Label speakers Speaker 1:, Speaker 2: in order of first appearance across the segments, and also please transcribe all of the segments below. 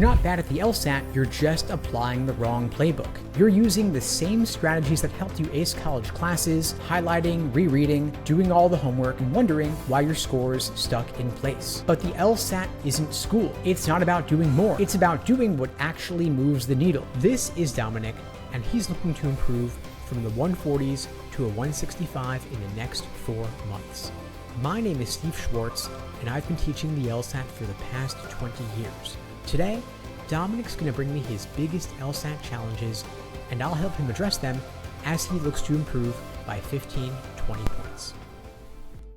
Speaker 1: not bad at the LSAT, you're just applying the wrong playbook. You're using the same strategies that helped you ace college classes, highlighting, rereading, doing all the homework, and wondering why your score's stuck in place. But the LSAT isn't school. It's not about doing more. It's about doing what actually moves the needle. This is Dominic, and he's looking to improve from the 140s to a 165 in the next 4 months. My name is Steve Schwartz, and I've been teaching the LSAT for the past 20 years. Today, Dominic's going to bring me his biggest LSAT challenges, and I'll help him address them as he looks to improve by 15-20 points.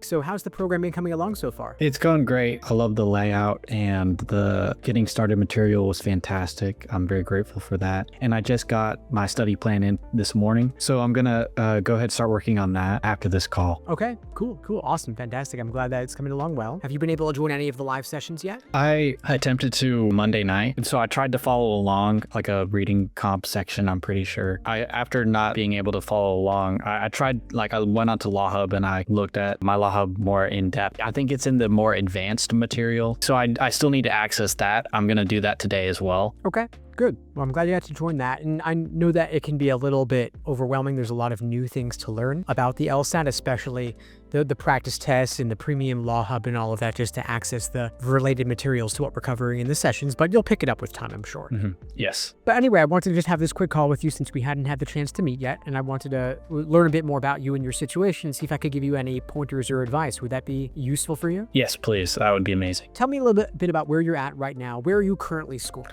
Speaker 1: So how's the program been coming along so far?
Speaker 2: It's going great. I love the layout, and the getting started material was fantastic. I'm very grateful for that. And I just got my study plan in this morning. So I'm going to go ahead and start working on that after this call.
Speaker 1: Okay, cool. Awesome. Fantastic. I'm glad that it's coming along well. Have you been able to join any of the live sessions yet?
Speaker 2: I attempted to Monday night. And so I tried to follow along like a reading comp section, I'm pretty sure. After not being able to follow along, I tried, I went onto Law Hub and I looked at my Law Hub more in depth. I think it's in the more advanced material. So I still need to access that. I'm going to do that today as well.
Speaker 1: Okay. Good. Well, I'm glad you got to join that. And I know that it can be a little bit overwhelming. There's a lot of new things to learn about the LSAT, especially the practice tests and the premium Law Hub and all of that, just to access the related materials to what we're covering in the sessions. But you'll pick it up with time, I'm sure.
Speaker 2: Mm-hmm. Yes.
Speaker 1: But anyway, I wanted to just have this quick call with you since we hadn't had the chance to meet yet. And I wanted to learn a bit more about you and your situation, see if I could give you any pointers or advice. Would that be useful for you?
Speaker 2: Yes, please. That would be amazing.
Speaker 1: Tell me a little bit about where you're at right now. Where are you currently scoring?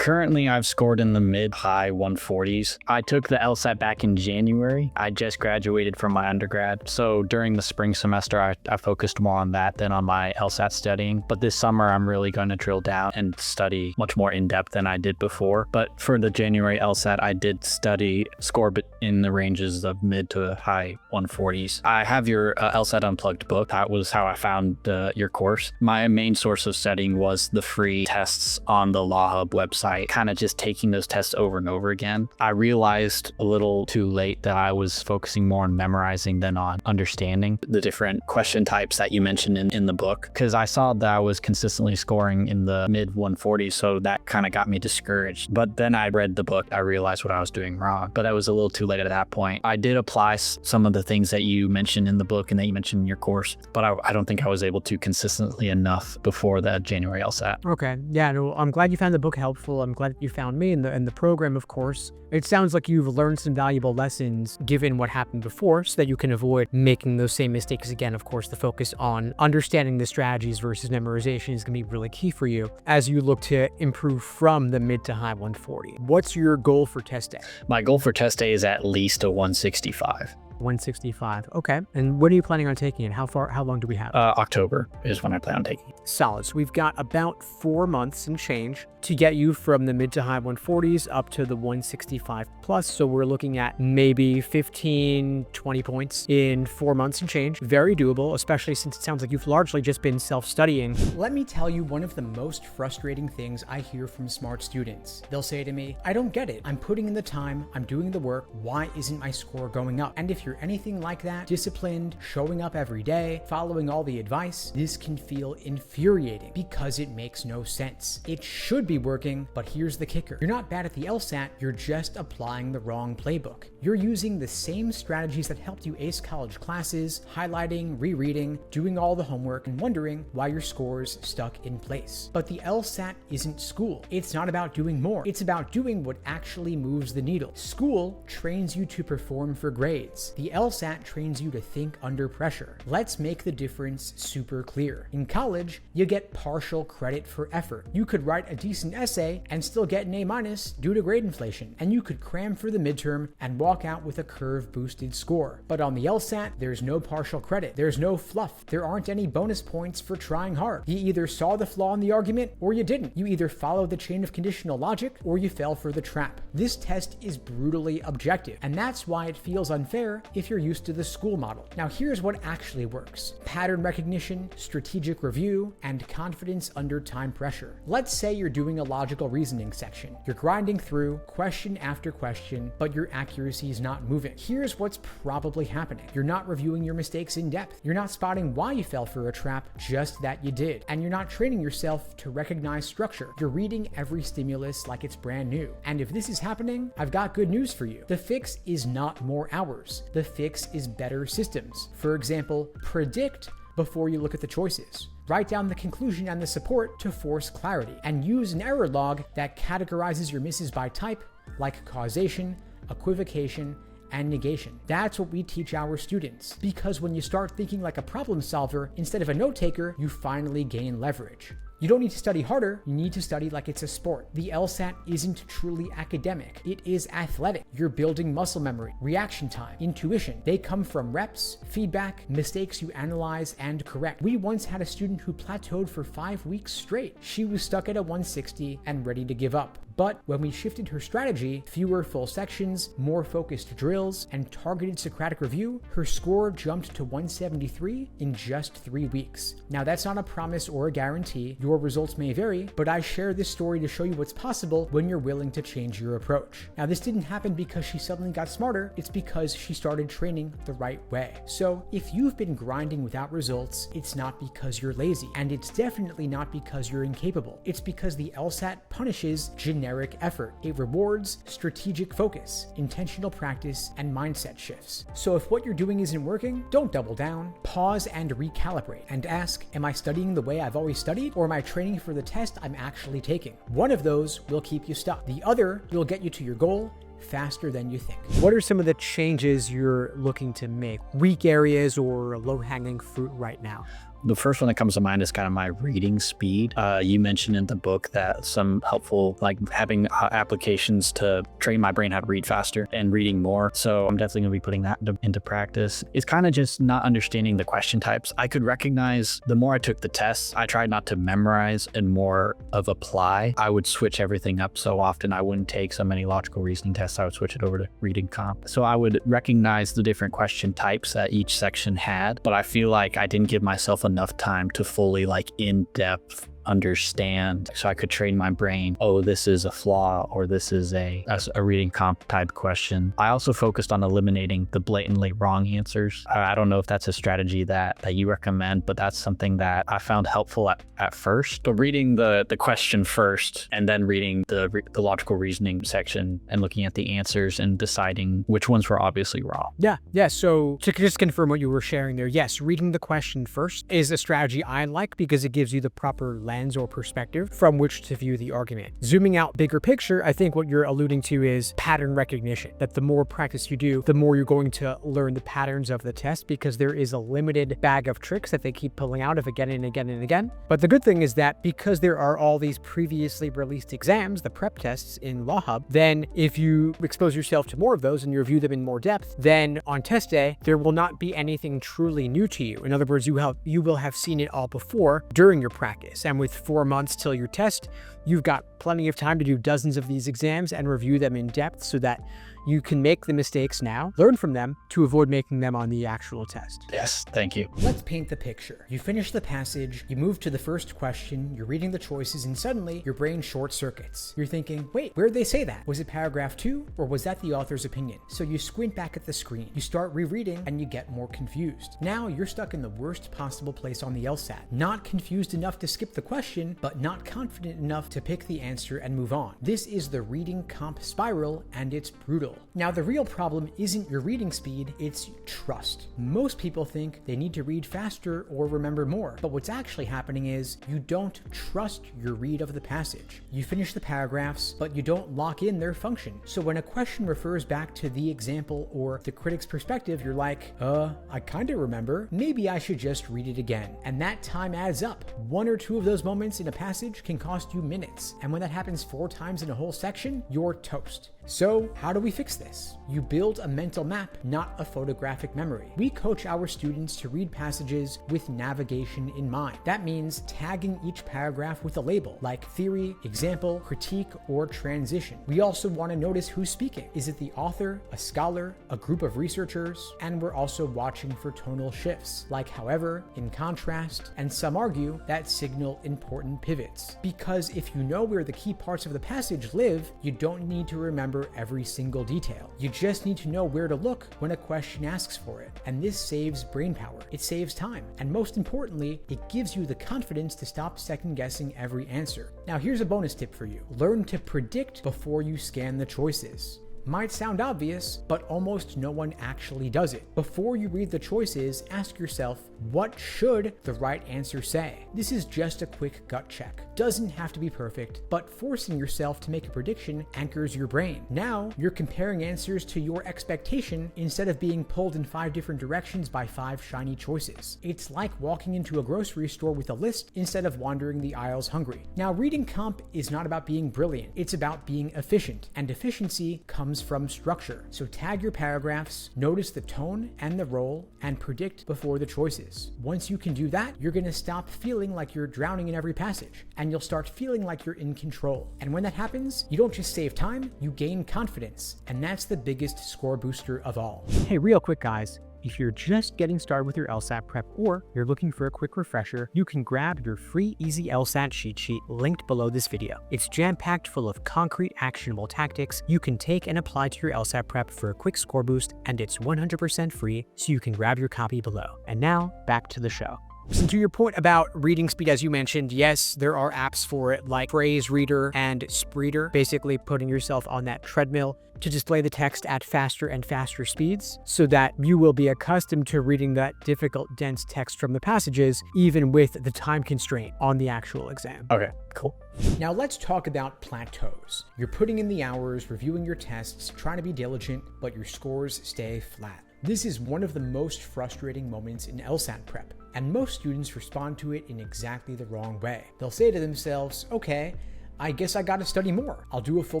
Speaker 2: Currently, I've scored in the mid-high 140s. I took the LSAT back in January. I just graduated from my undergrad. So during the spring semester, I focused more on that than on my LSAT studying. But this summer, I'm really going to drill down and study much more in depth than I did before. But for the January LSAT, I did score in the ranges of mid to high 140s. I have your LSAT Unplugged book. That was how I found your course. My main source of studying was the free tests on the Law Hub website, kind of just taking those tests over and over again. I realized a little too late that I was focusing more on memorizing than on understanding the different question types that you mentioned in the book, because I saw that I was consistently scoring in the mid 140s, so that kind of got me discouraged. But then I read the book, I realized what I was doing wrong, but I was a little too late at that point. I did apply some of the things that you mentioned in the book and that you mentioned in your course, but I don't think I was able to consistently enough before that January LSAT.
Speaker 1: Okay. Yeah, no, I'm glad you found the book helpful. I'm glad you found me and the program, of course. It sounds like you've learned some valuable lessons given what happened before so that you can avoid making those same mistakes again. Of course, the focus on understanding the strategies versus memorization is going to be really key for you as you look to improve from the mid to high 140. What's your goal for test day?
Speaker 2: My goal for test day is at least a 165.
Speaker 1: 165. Okay. And when are you planning on taking it? How long do we have?
Speaker 2: October is when I plan on taking it.
Speaker 1: Solid. So we've got about 4 months and change to get you from the mid to high 140s up to the 165 plus. So we're looking at maybe 15, 20 points in 4 months and change. Very doable, especially since it sounds like you've largely just been self-studying. Let me tell you one of the most frustrating things I hear from smart students. They'll say to me, I don't get it. I'm putting in the time. I'm doing the work. Why isn't my score going up? And if you're anything like that, disciplined, showing up every day, following all the advice, this can feel infuriating because it makes no sense. It should be working, but here's the kicker. You're not bad at the LSAT, you're just applying the wrong playbook. You're using the same strategies that helped you ace college classes, highlighting, rereading, doing all the homework, and wondering why your score's stuck in place. But the LSAT isn't school. It's not about doing more. It's about doing what actually moves the needle. School trains you to perform for grades. The LSAT trains you to think under pressure. Let's make the difference super clear. In college, you get partial credit for effort. You could write a decent essay and still get an A- due to grade inflation, and you could cram for the midterm and walk out with a curve-boosted score. But on the LSAT, there's no partial credit. There's no fluff. There aren't any bonus points for trying hard. You either saw the flaw in the argument or you didn't. You either followed the chain of conditional logic or you fell for the trap. This test is brutally objective, and that's why it feels unfair if you're used to the school model. Now here's what actually works: pattern recognition, strategic review, and confidence under time pressure. Let's say you're doing a logical reasoning section. You're grinding through question after question, but your accuracy is not moving. Here's what's probably happening. You're not reviewing your mistakes in depth. You're not spotting why you fell for a trap, just that you did. And you're not training yourself to recognize structure. You're reading every stimulus like it's brand new. And if this is happening, I've got good news for you. The fix is not more hours. The fix is better systems. For example, predict before you look at the choices. Write down the conclusion and the support to force clarity, and use an error log that categorizes your misses by type, like causation, equivocation, and negation. That's what we teach our students, because when you start thinking like a problem solver instead of a note taker, you finally gain leverage. You don't need to study harder, you need to study like it's a sport. The LSAT isn't truly academic, it is athletic. You're building muscle memory, reaction time, intuition. They come from reps, feedback, mistakes you analyze and correct. We once had a student who plateaued for 5 weeks straight. She was stuck at a 160 and ready to give up. But when we shifted her strategy, fewer full sections, more focused drills, and targeted Socratic review, her score jumped to 173 in just 3 weeks. Now that's not a promise or a guarantee. Your results may vary, but I share this story to show you what's possible when you're willing to change your approach. Now this didn't happen because she suddenly got smarter, it's because she started training the right way. So if you've been grinding without results, it's not because you're lazy, and it's definitely not because you're incapable. It's because the LSAT punishes generic effort. It rewards strategic focus, intentional practice, and mindset shifts. So if what you're doing isn't working, don't double down. Pause and recalibrate and ask, am I studying the way I've always studied, or am I training for the test I'm actually taking? One of those will keep you stuck. The other will get you to your goal faster than you think. What are some of the changes you're looking to make? Weak areas or low-hanging fruit right now?
Speaker 2: The first one that comes to mind is kind of my reading speed. You mentioned in the book that some helpful, like having applications to train my brain how to read faster and reading more. So I'm definitely gonna be putting that into practice. It's kind of just not understanding the question types. I could recognize the more I took the tests, I tried not to memorize and more of apply. I would switch everything up so often. I wouldn't take so many logical reasoning tests. I would switch it over to reading comp. So I would recognize the different question types that each section had, but I feel like I didn't give myself enough time to fully in-depth understand, so I could train my brain, oh, this is a flaw, or this is a reading comp type question. I also focused on eliminating the blatantly wrong answers. I don't know if that's a strategy that you recommend, but that's something that I found helpful at first. But reading the question first and then reading the logical reasoning section and looking at the answers and deciding which ones were obviously wrong.
Speaker 1: Yeah. So to just confirm what you were sharing there, yes, reading the question first is a strategy I like because it gives you the proper lens or perspective from which to view the argument. Zooming out bigger picture, I think what you're alluding to is pattern recognition, that the more practice you do, the more you're going to learn the patterns of the test, because there is a limited bag of tricks that they keep pulling out of again and again and again. But the good thing is that because there are all these previously released exams, the prep tests in Law Hub, then if you expose yourself to more of those and you review them in more depth, then on test day, there will not be anything truly new to you. In other words, you will have seen it all before during your practice. And with 4 months till your test, you've got plenty of time to do dozens of these exams and review them in depth so that you can make the mistakes now, learn from them to avoid making them on the actual test.
Speaker 2: Yes, thank you.
Speaker 1: Let's paint the picture. You finish the passage, you move to the first question, you're reading the choices, and suddenly your brain short circuits. You're thinking, wait, where'd they say that? Was it paragraph 2, or was that the author's opinion? So you squint back at the screen, you start rereading, and you get more confused. Now you're stuck in the worst possible place on the LSAT. Not confused enough to skip the question, but not confident enough to pick the answer and move on. This is the reading comp spiral, and it's brutal. Now, the real problem isn't your reading speed, it's trust. Most people think they need to read faster or remember more, but what's actually happening is you don't trust your read of the passage. You finish the paragraphs, but you don't lock in their function. So when a question refers back to the example or the critic's perspective, you're like, I kinda remember, maybe I should just read it again. And that time adds up. 1 or 2 of those moments in a passage can cost you minutes. And when that happens 4 times in a whole section, you're toast. So how do we fix this? You build a mental map, not a photographic memory. We coach our students to read passages with navigation in mind. That means tagging each paragraph with a label, like theory, example, critique, or transition. We also want to notice who's speaking. Is it the author, a scholar, a group of researchers? And we're also watching for tonal shifts, like however, in contrast, and some argue that signal important pivots. Because if you know where the key parts of the passage live, you don't need to remember every single detail. You just need to know where to look when a question asks for it. And this saves brain power. It saves time. And most importantly, it gives you the confidence to stop second guessing every answer. Now here's a bonus tip for you. Learn to predict before you scan the choices. Might sound obvious, but almost no one actually does it. Before you read the choices, ask yourself, what should the right answer say? This is just a quick gut check. Doesn't have to be perfect, but forcing yourself to make a prediction anchors your brain. Now, you're comparing answers to your expectation instead of being pulled in 5 different directions by 5 shiny choices. It's like walking into a grocery store with a list instead of wandering the aisles hungry. Now, reading comp is not about being brilliant. It's about being efficient, and efficiency comes from structure. So tag your paragraphs, notice the tone and the role, and predict before the choices. Once you can do that, you're going to stop feeling like you're drowning in every passage, and you'll start feeling like you're in control. And when that happens, you don't just save time, you gain confidence, and that's the biggest score booster of all.
Speaker 3: Hey, real quick guys, if you're just getting started with your LSAT prep or you're looking for a quick refresher, you can grab your free easy LSAT cheat sheet linked below this video. It's jam-packed full of concrete actionable tactics you can take and apply to your LSAT prep for a quick score boost, and it's 100% free, so you can grab your copy below. And now, back to the show.
Speaker 1: So to your point about reading speed, as you mentioned, yes, there are apps for it like Phrase Reader and Spreader, basically putting yourself on that treadmill to display the text at faster and faster speeds so that you will be accustomed to reading that difficult, dense text from the passages, even with the time constraint on the actual exam.
Speaker 3: Okay, cool.
Speaker 1: Now let's talk about plateaus. You're putting in the hours, reviewing your tests, trying to be diligent, but your scores stay flat. This is one of the most frustrating moments in LSAT prep, and most students respond to it in exactly the wrong way. They'll say to themselves, okay, I guess I gotta study more. I'll do a full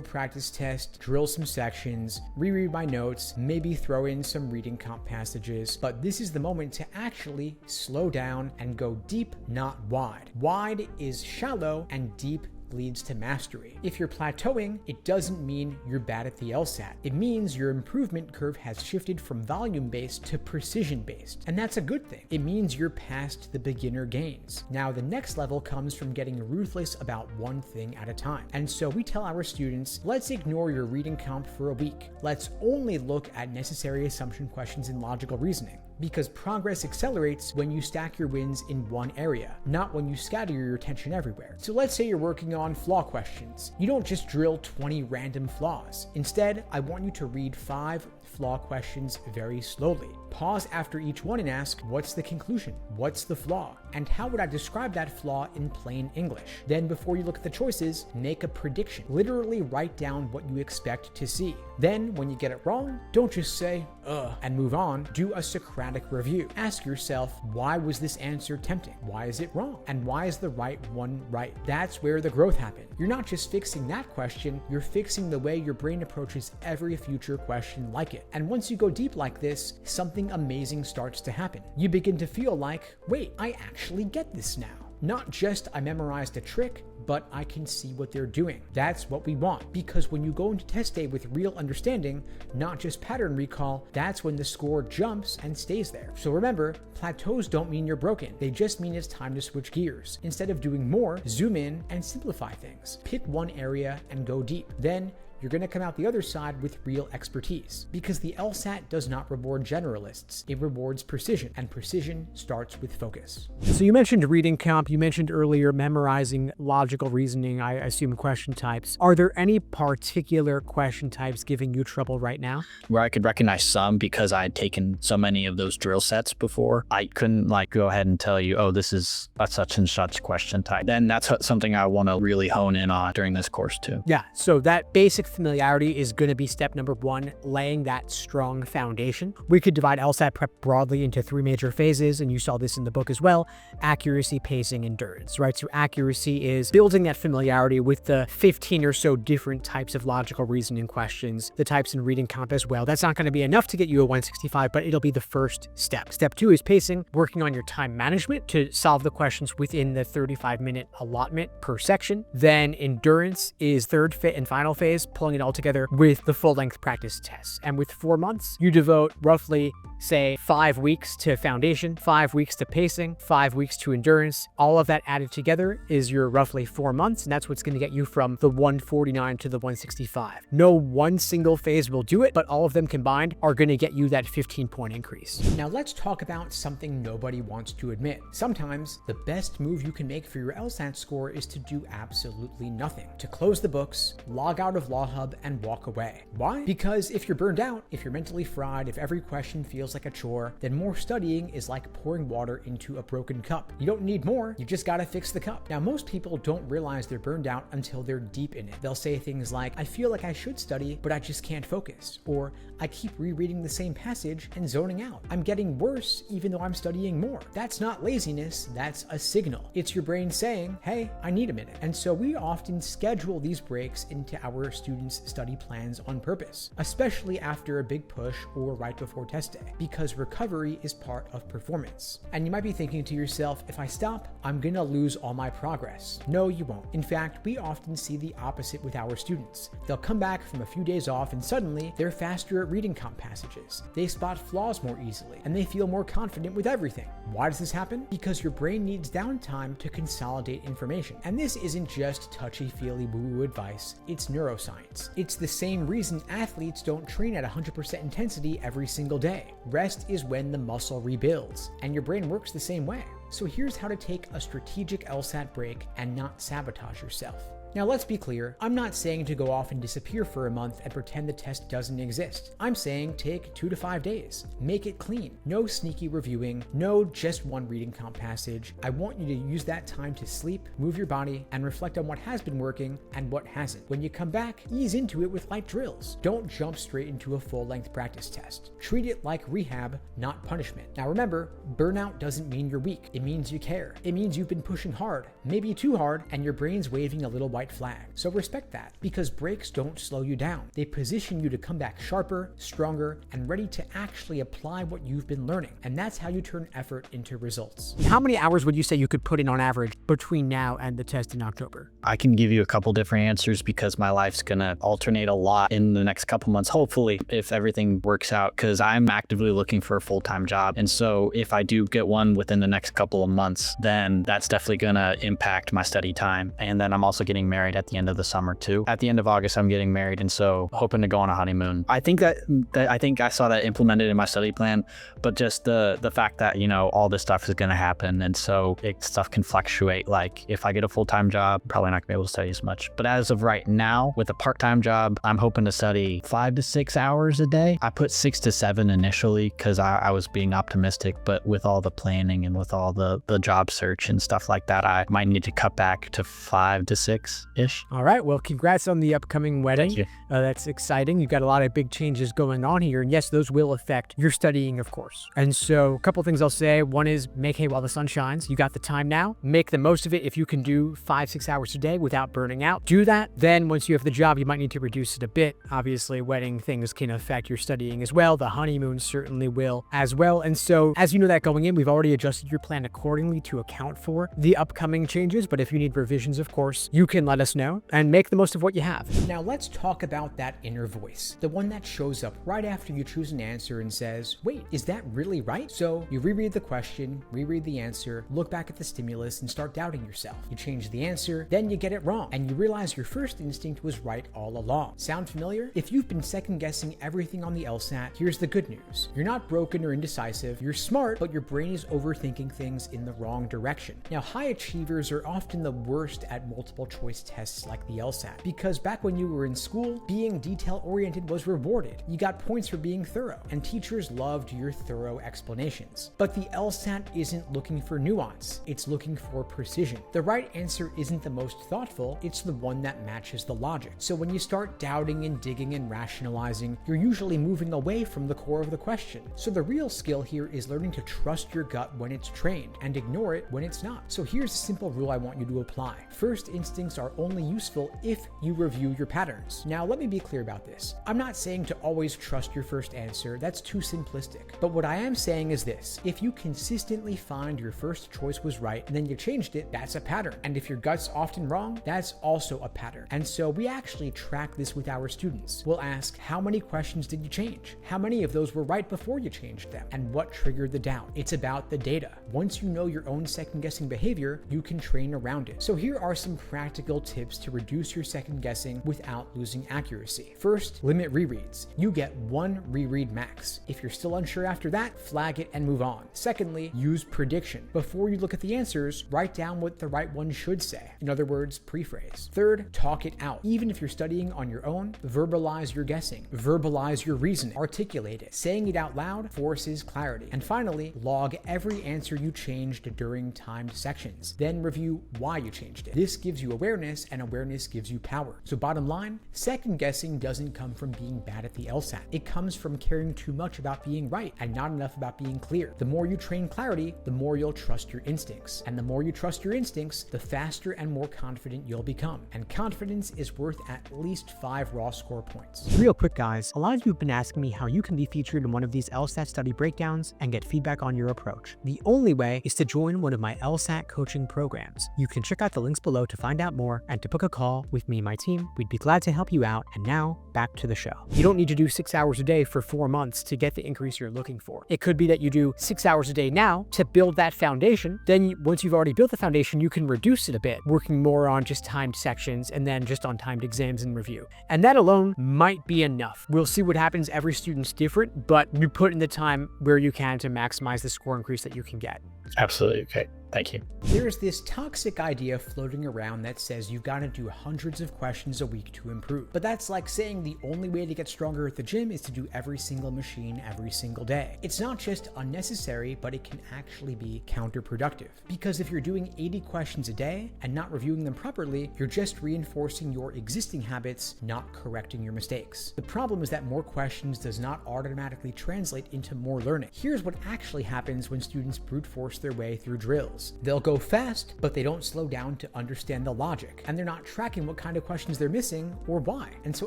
Speaker 1: practice test, drill some sections, reread my notes, maybe throw in some reading comp passages, but this is the moment to actually slow down and go deep, not wide. Wide is shallow and deep leads to mastery. If you're plateauing, it doesn't mean you're bad at the LSAT. It means your improvement curve has shifted from volume-based to precision-based, and that's a good thing. It means you're past the beginner gains. Now, the next level comes from getting ruthless about one thing at a time. And so we tell our students, let's ignore your reading comp for a week. Let's only look at necessary assumption questions in logical reasoning, because progress accelerates when you stack your wins in one area, not when you scatter your attention everywhere. So let's say you're working on flaw questions. You don't just drill 20 random flaws. Instead, I want you to read 5 flaw questions very slowly. Pause after each one and ask, what's the conclusion? What's the flaw? And how would I describe that flaw in plain English? Then before you look at the choices, make a prediction. Literally write down what you expect to see. Then when you get it wrong, don't just say, ugh, and move on. Do a Socratic review. Ask yourself, why was this answer tempting? Why is it wrong? And why is the right one right? That's where the growth happens. You're not just fixing that question, you're fixing the way your brain approaches every future question like it. And once you go deep like this, something amazing starts to happen. You begin to feel like, wait, I actually get this now. Not just I memorized a trick, but I can see what they're doing. That's what we want, because when you go into test day with real understanding, not just pattern recall, that's when the score jumps and stays there. So remember, plateaus don't mean you're broken. They just mean it's time to switch gears. Instead of doing more, zoom in and simplify things. Pick one area and go deep. Then you're going to come out the other side with real expertise, because the LSAT does not reward generalists. It rewards precision, and precision starts with focus.
Speaker 3: So you mentioned reading comp, you mentioned earlier memorizing logical reasoning, I assume question types. Are there any particular question types giving you trouble right now?
Speaker 2: Where I could recognize some because I had taken so many of those drill sets before, I couldn't go ahead and tell you, oh, this is a such and such question type. Then that's something I want to really hone in on during this course too.
Speaker 1: Yeah, so that basic familiarity is going to be step number one, laying that strong foundation. We could divide LSAT prep broadly into 3 major phases, and you saw this in the book as well: accuracy, pacing, endurance, right? So accuracy is building that familiarity with the 15 or so different types of logical reasoning questions, the types in reading comp as well. That's not going to be enough to get you a 165, but it'll be the first step. Step 2 is pacing, working on your time management to solve the questions within the 35-minute allotment per section. Then endurance is third and final phase, pulling it all together with the full-length practice tests. And with 4 months, you devote roughly, say, 5 weeks to foundation, 5 weeks to pacing, 5 weeks to endurance. All of that added together is your roughly 4 months, and that's what's going to get you from the 149 to the 165. No one single phase will do it, but all of them combined are going to get you that 15-point increase. Now let's talk about something nobody wants to admit. Sometimes the best move you can make for your LSAT score is to do absolutely nothing, to close the books, log out of Law Hub, and walk away. Why? Because if you're burned out, if you're mentally fried, if every question feels like a chore, then more studying is like pouring water into a broken cup. You don't need more, you just gotta fix the cup. Now, most people don't realize they're burned out until they're deep in it. They'll say things like, I feel like I should study, but I just can't focus. Or, I keep rereading the same passage and zoning out. I'm getting worse even though I'm studying more. That's not laziness, that's a signal. It's your brain saying, hey, I need a minute. And so we often schedule these breaks into our students' study plans on purpose, especially after a big push or right before test day, because recovery is part of performance. And you might be thinking to yourself, if I stop, I'm gonna lose all my progress. No, you won't. In fact, we often see the opposite with our students. They'll come back from a few days off and suddenly they're faster at reading comp passages. They spot flaws more easily and they feel more confident with everything. Why does this happen? Because your brain needs downtime to consolidate information. And this isn't just touchy-feely woo-woo advice, it's neuroscience. It's the same reason athletes don't train at 100% intensity every single day. Rest is when the muscle rebuilds, and your brain works the same way. So here's how to take a strategic LSAT break and not sabotage yourself. Now let's be clear, I'm not saying to go off and disappear for a month and pretend the test doesn't exist. I'm saying take 2 to 5 days. Make it clean. No sneaky reviewing, no just one reading comp passage. I want you to use that time to sleep, move your body, and reflect on what has been working and what hasn't. When you come back, ease into it with light drills. Don't jump straight into a full-length practice test. Treat it like rehab, not punishment. Now remember, burnout doesn't mean you're weak. It means you care. It means you've been pushing hard, maybe too hard, and your brain's waving a little white flag. So respect that, because breaks don't slow you down. They position you to come back sharper, stronger, and ready to actually apply what you've been learning. And that's how you turn effort into results. How many hours would you say you could put in on average between now and the test in October?
Speaker 2: I can give you a couple different answers because my life's gonna alternate a lot in the next couple months, hopefully, if everything works out, because I'm actively looking for a full-time job. And so if I do get one within the next couple of months, then that's definitely gonna impact my study time. And then I'm also getting married at the end of the summer too. At the end of August, I'm getting married, and so hoping to go on a honeymoon. I think I saw that implemented in my study plan, but just the fact that, you know, all this stuff is gonna happen, and so stuff can fluctuate. Like if I get a full-time job, probably not gonna be able to study as much. But as of right now, with a part-time job, I'm hoping to study 5 to 6 hours a day. I put 6 to 7 initially because I was being optimistic, but with all the planning and with all the job search and stuff like that, I might need to cut back to 5 to 6-ish.
Speaker 1: All right, well, congrats on the upcoming wedding.
Speaker 2: Thank you.
Speaker 1: That's exciting. You've got a lot of big changes going on here, and yes, those will affect your studying, of course. And so a couple things I'll say. One is make hay while the sun shines. You got the time now. Make the most of it. If you can do 5-6 hours a day without burning out, do that. Then once you have the job, you might need to reduce it a bit. Obviously, wedding things can affect your studying as well. The honeymoon certainly will as well. And so as you know that going in, we've already adjusted your plan accordingly to account for the upcoming changes. But if you need revisions, of course, you can let us know and make the most of what you have. Now let's talk about that inner voice, the one that shows up right after you choose an answer and says, wait, is that really right? So you reread the question, reread the answer, look back at the stimulus, and start doubting yourself. You change the answer, then you get it wrong, and you realize your first instinct was right all along. Sound familiar? If you've been second guessing everything on the LSAT, here's the good news. You're not broken or indecisive, you're smart, but your brain is overthinking things in the wrong direction. Now, high achievers are often the worst at multiple choice choice tests like the LSAT. Because back when you were in school, being detail-oriented was rewarded. You got points for being thorough, and teachers loved your thorough explanations. But the LSAT isn't looking for nuance, it's looking for precision. The right answer isn't the most thoughtful, it's the one that matches the logic. So when you start doubting and digging and rationalizing, you're usually moving away from the core of the question. So the real skill here is learning to trust your gut when it's trained and ignore it when it's not. So here's a simple rule I want you to apply. First instincts are only useful if you review your patterns. Now let me be clear about this. I'm not saying to always trust your first answer, that's too simplistic. But what I am saying is this: if you consistently find your first choice was right and then you changed it, that's a pattern. And if your gut's often wrong, that's also a pattern. And so we actually track this with our students. We'll ask, how many questions did you change? How many of those were right before you changed them? And what triggered the doubt? It's about the data. Once you know your own second-guessing behavior, you can train around it. So here are some practical tips to reduce your second-guessing without losing accuracy. First, limit rereads. You get 1 reread max. If you're still unsure after that, flag it and move on. Secondly, use prediction. Before you look at the answers, write down what the right one should say. In other words, prephrase. Third, talk it out. Even if you're studying on your own, verbalize your guessing. Verbalize your reasoning. Articulate it. Saying it out loud forces clarity. And finally, log every answer you changed during timed sections. Then review why you changed it. This gives you awareness, and awareness gives you power. So bottom line, second guessing doesn't come from being bad at the LSAT. It comes from caring too much about being right and not enough about being clear. The more you train clarity, the more you'll trust your instincts. And the more you trust your instincts, the faster and more confident you'll become. And confidence is worth at least 5 raw score points.
Speaker 3: Real quick guys, a lot of you have been asking me how you can be featured in one of these LSAT study breakdowns and get feedback on your approach. The only way is to join one of my LSAT coaching programs. You can check out the links below to find out more and to book a call with me and my team. We'd be glad to help you out. And now, back to the show. You don't need to do 6 hours a day for 4 months to get the increase you're looking for. It could be that you do 6 hours a day now to build that foundation. Then once you've already built the foundation, you can reduce it a bit, working more on just timed sections and then just on timed exams and review. And that alone might be enough. We'll see what happens. Every student's different, but you put in the time where you can to maximize the score increase that you can get.
Speaker 2: Absolutely. Okay. Thank you.
Speaker 1: There's this toxic idea floating around that says you've got to do hundreds of questions a week to improve. But that's like saying the only way to get stronger at the gym is to do every single machine every single day. It's not just unnecessary, but it can actually be counterproductive. Because if you're doing 80 questions a day and not reviewing them properly, you're just reinforcing your existing habits, not correcting your mistakes. The problem is that more questions does not automatically translate into more learning. Here's what actually happens when students brute force their way through drills. They'll go fast, but they don't slow down to understand the logic, and they're not tracking what kind of questions they're missing or why. And so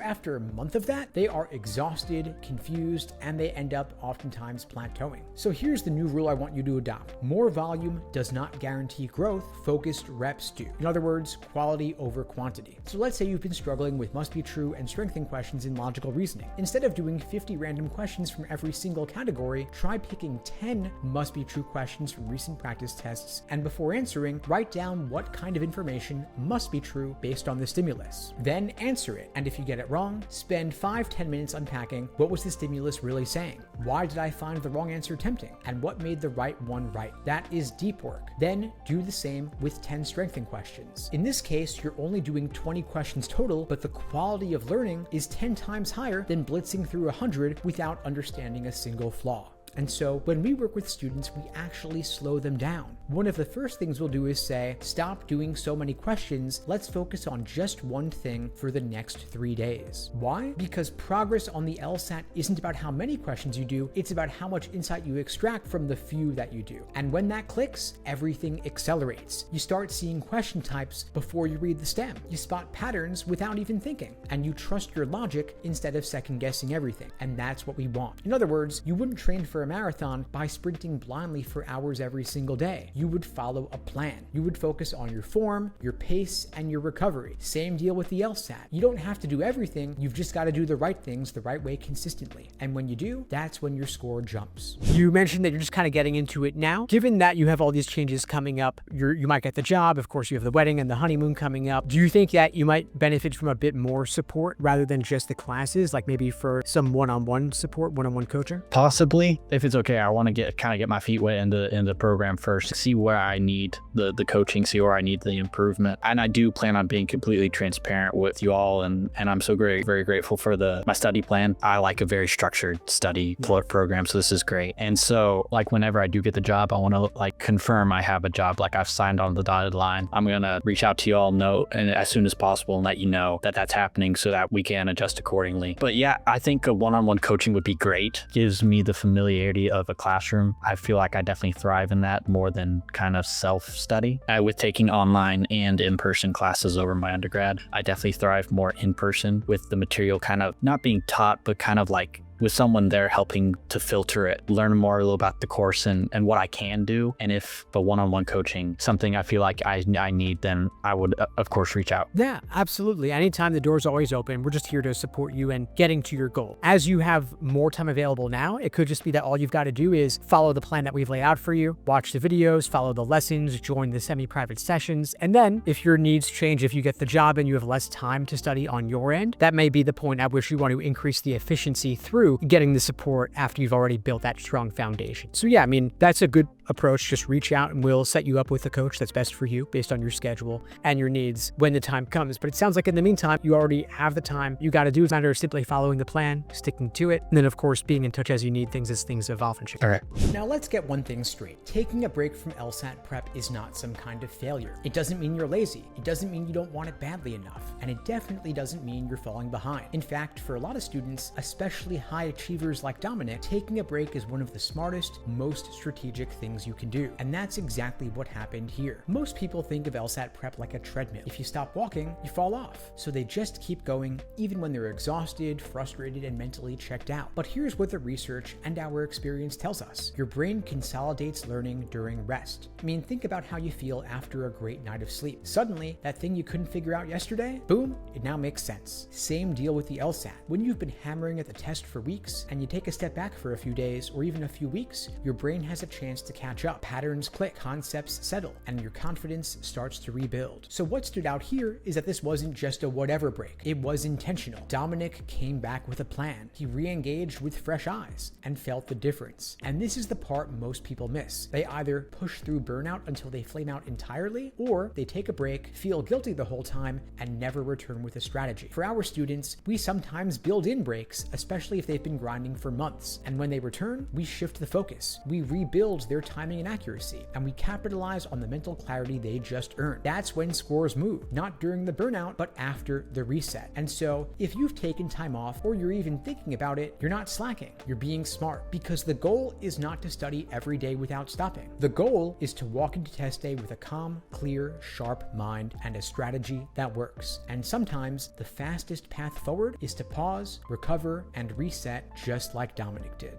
Speaker 1: after a month of that, they are exhausted, confused, and they end up oftentimes plateauing. So here's the new rule I want you to adopt. More volume does not guarantee growth, focused reps do. In other words, quality over quantity. So let's say you've been struggling with must be true and strengthening questions in logical reasoning. Instead of doing 50 random questions from every single category, try picking 10 must be true questions from recent practice tests, and before answering, write down what kind of information must be true based on the stimulus. Then answer it, and if you get it wrong, spend 5-10 minutes unpacking what was the stimulus really saying? Why did I find the wrong answer tempting? And what made the right one right? That is deep work. Then do the same with 10 strengthening questions. In this case, you're only doing 20 questions total, but the quality of learning is 10 times higher than blitzing through 100 without understanding a single flaw. And so when we work with students, we actually slow them down. One of the first things we'll do is say, stop doing so many questions. Let's focus on just one thing for the next 3 days. Why? Because progress on the LSAT isn't about how many questions you do. It's about how much insight you extract from the few that you do. And when that clicks, everything accelerates. You start seeing question types before you read the stem. You spot patterns without even thinking. And you trust your logic instead of second guessing everything. And that's what we want. In other words, you wouldn't train for a marathon by sprinting blindly for hours every single day. You would follow a plan. You would focus on your form, your pace, and your recovery. Same deal with the LSAT. You don't have to do everything. You've just got to do the right things the right way consistently. And when you do, that's when your score jumps.
Speaker 3: You mentioned that you're just kind of getting into it now. Given that you have all these changes coming up, you might get the job. Of course, you have the wedding and the honeymoon coming up. Do you think that you might benefit from a bit more support rather than just the classes, like maybe for some one-on-one support, one-on-one coaching?
Speaker 2: Possibly. If it's okay, I want to get my feet wet in the program first, see where I need the coaching, see where I need the improvement. And I do plan on being completely transparent with you all. And I'm so very grateful for my study plan. I like a very structured study program. So this is great. And so like whenever I do get the job, I want to like confirm I have a job, like I've signed on the dotted line. I'm going to reach out to you all and as soon as possible and let you know that that's happening so that we can adjust accordingly. But yeah, I think a one-on-one coaching would be great. Gives me the familiarity of a classroom. I feel like I definitely thrive in that more than kind of self-study. With taking online and in-person classes over my undergrad, I definitely thrive more in person with the material kind of not being taught, but kind of like with someone there helping to filter it, learn more a little about the course and what I can do. And if the one-on-one coaching, something I feel like I need, then I would, of course, reach out.
Speaker 1: Yeah, absolutely. Anytime, the door's always open. We're just here to support you in getting to your goal. As you have more time available now, it could just be that all you've got to do is follow the plan that we've laid out for you, watch the videos, follow the lessons, join the semi-private sessions. And then if your needs change, if you get the job and you have less time to study on your end, that may be the point at which you want to increase the efficiency through getting the support after you've already built that strong foundation. So yeah, I mean, that's a good approach. Just reach out and we'll set you up with a coach that's best for you based on your schedule and your needs when the time comes. But it sounds like in the meantime, you already have the time. You got to do is a matter of simply following the plan, sticking to it, and then of course, being in touch as you need things as things evolve and change.
Speaker 2: All right.
Speaker 3: Now let's get one thing straight. Taking a break from LSAT prep is not some kind of failure. It doesn't mean you're lazy. It doesn't mean you don't want it badly enough. And it definitely doesn't mean you're falling behind. In fact, for a lot of students, especially high achievers like Dominic, taking a break is one of the smartest, most strategic things you can do. And that's exactly what happened here. Most people think of LSAT prep like a treadmill. If you stop walking, you fall off. So they just keep going, even when they're exhausted, frustrated, and mentally checked out. But here's what the research and our experience tells us. Your brain consolidates learning during rest. I mean, think about how you feel after a great night of sleep. Suddenly, that thing you couldn't figure out yesterday, boom, it now makes sense. Same deal with the LSAT. When you've been hammering at the test for weeks and you take a step back for a few days or even a few weeks, your brain has a chance to catch up. Patterns click, concepts settle, and your confidence starts to rebuild. So what stood out here is that this wasn't just a whatever break. It was intentional. Dominic came back with a plan. He re-engaged with fresh eyes and felt the difference. And this is the part most people miss. They either push through burnout until they flame out entirely, or they take a break, feel guilty the whole time, and never return with a strategy. For our students, we sometimes build in breaks, especially if they've been grinding for months. And when they return, we shift the focus. We rebuild their timing and accuracy, and we capitalize on the mental clarity they just earned. That's when scores move, not during the burnout, but after the reset. And so if you've taken time off or you're even thinking about it, you're not slacking. You're being smart, because the goal is not to study every day without stopping. The goal is to walk into test day with a calm, clear, sharp mind and a strategy that works. And sometimes the fastest path forward is to pause, recover, and reset just like Dominic did.